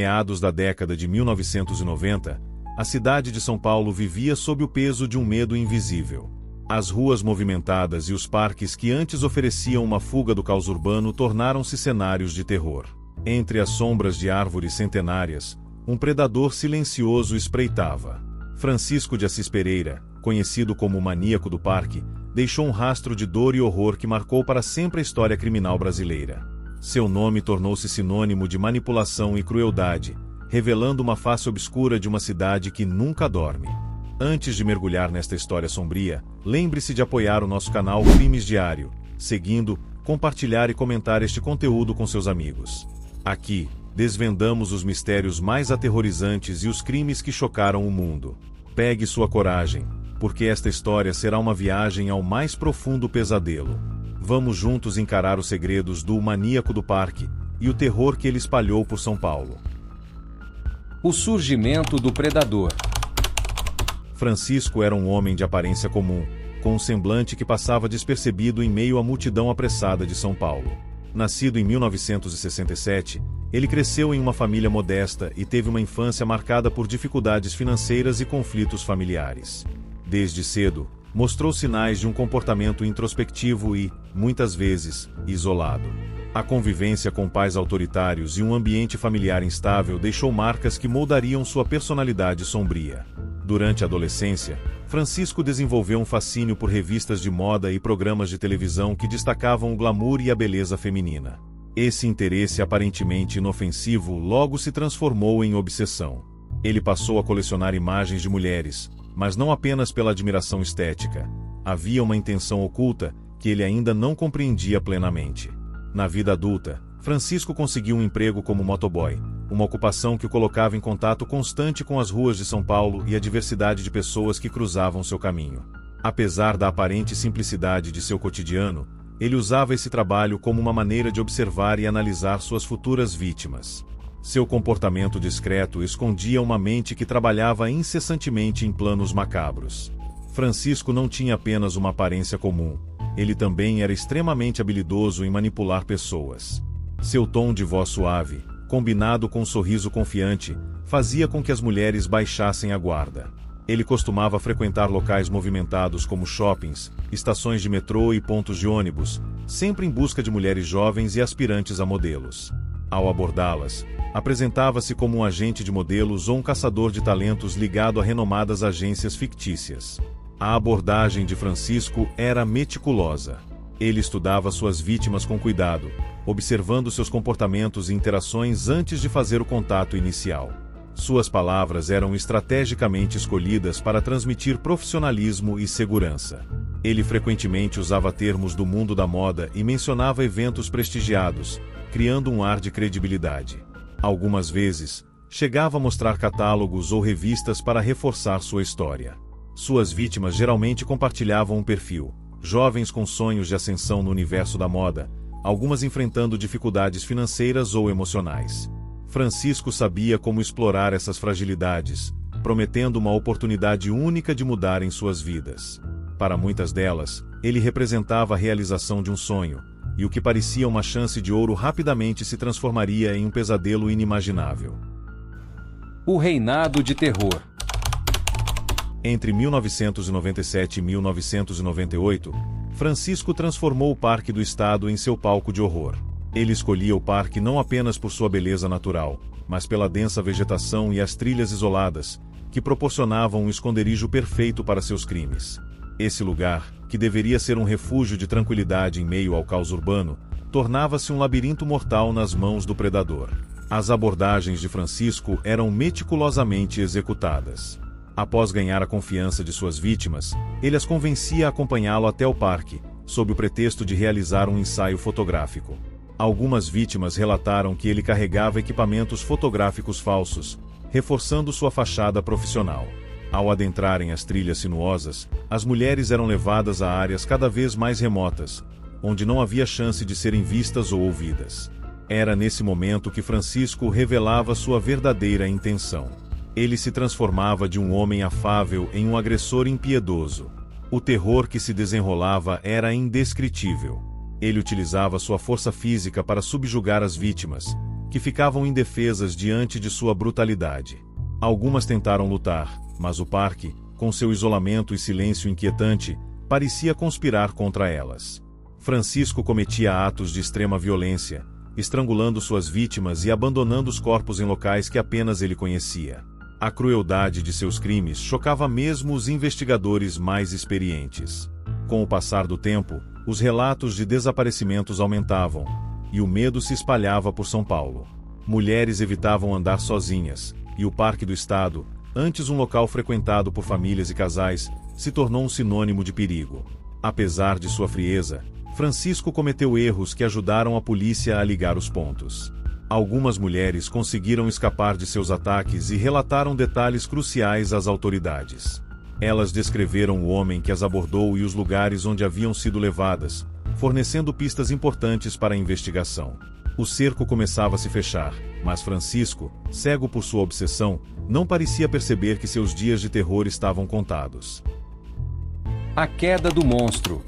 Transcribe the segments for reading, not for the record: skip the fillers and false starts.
Meados da década de 1990, a cidade de São Paulo vivia sob o peso de um medo invisível. As ruas movimentadas e os parques que antes ofereciam uma fuga do caos urbano tornaram-se cenários de terror. Entre as sombras de árvores centenárias, um predador silencioso espreitava. Francisco de Assis Pereira, conhecido como o maníaco do parque, deixou um rastro de dor e horror que marcou para sempre a história criminal brasileira. Seu nome tornou-se sinônimo de manipulação e crueldade, revelando uma face obscura de uma cidade que nunca dorme. Antes de mergulhar nesta história sombria, lembre-se de apoiar o nosso canal Crimes Diário, seguindo, compartilhar e comentar este conteúdo com seus amigos. Aqui, desvendamos os mistérios mais aterrorizantes e os crimes que chocaram o mundo. Pegue sua coragem, porque esta história será uma viagem ao mais profundo pesadelo. Vamos juntos encarar os segredos do maníaco do parque e o terror que ele espalhou por São Paulo. O surgimento do predador. Francisco era um homem de aparência comum, com um semblante que passava despercebido em meio à multidão apressada de São Paulo. Nascido em 1967, ele cresceu em uma família modesta e teve uma infância marcada por dificuldades financeiras e conflitos familiares. Desde cedo, mostrou sinais de um comportamento introspectivo e, muitas vezes, isolado. A convivência com pais autoritários e um ambiente familiar instável deixou marcas que moldariam sua personalidade sombria. Durante a adolescência, Francisco desenvolveu um fascínio por revistas de moda e programas de televisão que destacavam o glamour e a beleza feminina. Esse interesse aparentemente inofensivo logo se transformou em obsessão. Ele passou a colecionar imagens de mulheres, mas não apenas pela admiração estética. Havia uma intenção oculta que ele ainda não compreendia plenamente. Na vida adulta, Francisco conseguiu um emprego como motoboy, uma ocupação que o colocava em contato constante com as ruas de São Paulo e a diversidade de pessoas que cruzavam seu caminho. Apesar da aparente simplicidade de seu cotidiano, ele usava esse trabalho como uma maneira de observar e analisar suas futuras vítimas. Seu comportamento discreto escondia uma mente que trabalhava incessantemente em planos macabros. Francisco não tinha apenas uma aparência comum, ele também era extremamente habilidoso em manipular pessoas. Seu tom de voz suave, combinado com um sorriso confiante, fazia com que as mulheres baixassem a guarda. Ele costumava frequentar locais movimentados como shoppings, estações de metrô e pontos de ônibus, sempre em busca de mulheres jovens e aspirantes a modelos. Ao abordá-las, apresentava-se como um agente de modelos ou um caçador de talentos ligado a renomadas agências fictícias. A abordagem de Francisco era meticulosa. Ele estudava suas vítimas com cuidado, observando seus comportamentos e interações antes de fazer o contato inicial. Suas palavras eram estrategicamente escolhidas para transmitir profissionalismo e segurança. Ele frequentemente usava termos do mundo da moda e mencionava eventos prestigiados, criando um ar de credibilidade. Algumas vezes, chegava a mostrar catálogos ou revistas para reforçar sua história. Suas vítimas geralmente compartilhavam um perfil, jovens com sonhos de ascensão no universo da moda, algumas enfrentando dificuldades financeiras ou emocionais. Francisco sabia como explorar essas fragilidades, prometendo uma oportunidade única de mudarem suas vidas. Para muitas delas, ele representava a realização de um sonho, e o que parecia uma chance de ouro rapidamente se transformaria em um pesadelo inimaginável. O reinado de terror. Entre 1997 e 1998, Francisco transformou o Parque do Estado em seu palco de horror. Ele escolhia o parque não apenas por sua beleza natural, mas pela densa vegetação e as trilhas isoladas, que proporcionavam um esconderijo perfeito para seus crimes. Esse lugar, que deveria ser um refúgio de tranquilidade em meio ao caos urbano, tornava-se um labirinto mortal nas mãos do predador. As abordagens de Francisco eram meticulosamente executadas. Após ganhar a confiança de suas vítimas, ele as convencia a acompanhá-lo até o parque, sob o pretexto de realizar um ensaio fotográfico. Algumas vítimas relataram que ele carregava equipamentos fotográficos falsos, reforçando sua fachada profissional. Ao adentrarem as trilhas sinuosas, as mulheres eram levadas a áreas cada vez mais remotas, onde não havia chance de serem vistas ou ouvidas. Era nesse momento que Francisco revelava sua verdadeira intenção. Ele se transformava de um homem afável em um agressor impiedoso. O terror que se desenrolava era indescritível. Ele utilizava sua força física para subjugar as vítimas, que ficavam indefesas diante de sua brutalidade. Algumas tentaram lutar, mas o parque, com seu isolamento e silêncio inquietante, parecia conspirar contra elas. Francisco cometia atos de extrema violência, estrangulando suas vítimas e abandonando os corpos em locais que apenas ele conhecia. A crueldade de seus crimes chocava mesmo os investigadores mais experientes. Com o passar do tempo, os relatos de desaparecimentos aumentavam, e o medo se espalhava por São Paulo. Mulheres evitavam andar sozinhas, e o Parque do Estado, antes um local frequentado por famílias e casais, se tornou um sinônimo de perigo. Apesar de sua frieza, Francisco cometeu erros que ajudaram a polícia a ligar os pontos. Algumas mulheres conseguiram escapar de seus ataques e relataram detalhes cruciais às autoridades. Elas descreveram o homem que as abordou e os lugares onde haviam sido levadas, fornecendo pistas importantes para a investigação. O cerco começava a se fechar, mas Francisco, cego por sua obsessão, não parecia perceber que seus dias de terror estavam contados. A queda do monstro.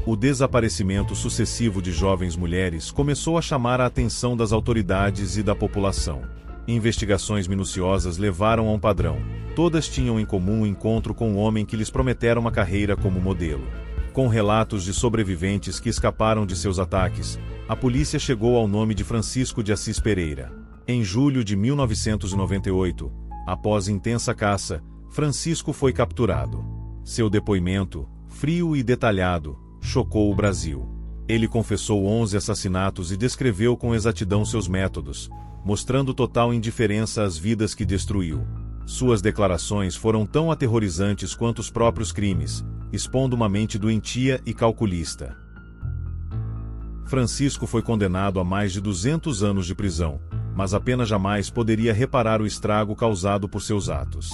O desaparecimento sucessivo de jovens mulheres começou a chamar a atenção das autoridades e da população. Investigações minuciosas levaram a um padrão. Todas tinham em comum o encontro com um homem que lhes prometera uma carreira como modelo. Com relatos de sobreviventes que escaparam de seus ataques, a polícia chegou ao nome de Francisco de Assis Pereira. Em julho de 1998, após intensa caça, Francisco foi capturado. Seu depoimento, frio e detalhado, chocou o Brasil. Ele confessou 11 assassinatos e descreveu com exatidão seus métodos, mostrando total indiferença às vidas que destruiu. Suas declarações foram tão aterrorizantes quanto os próprios crimes, expondo uma mente doentia e calculista. Francisco foi condenado a mais de 200 anos de prisão, mas a pena jamais poderia reparar o estrago causado por seus atos.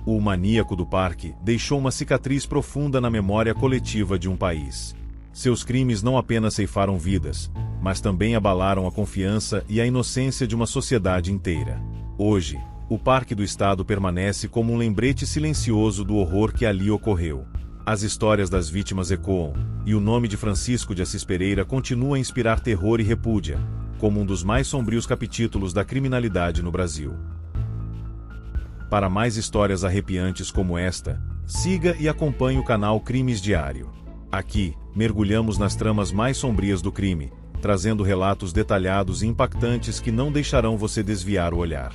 O maníaco do parque deixou uma cicatriz profunda na memória coletiva de um país. Seus crimes não apenas ceifaram vidas, mas também abalaram a confiança e a inocência de uma sociedade inteira. Hoje, o Parque do Estado permanece como um lembrete silencioso do horror que ali ocorreu. As histórias das vítimas ecoam, e o nome de Francisco de Assis Pereira continua a inspirar terror e repúdia, como um dos mais sombrios capítulos da criminalidade no Brasil. Para mais histórias arrepiantes como esta, siga e acompanhe o canal Crimes Diário. Aqui, mergulhamos nas tramas mais sombrias do crime, trazendo relatos detalhados e impactantes que não deixarão você desviar o olhar.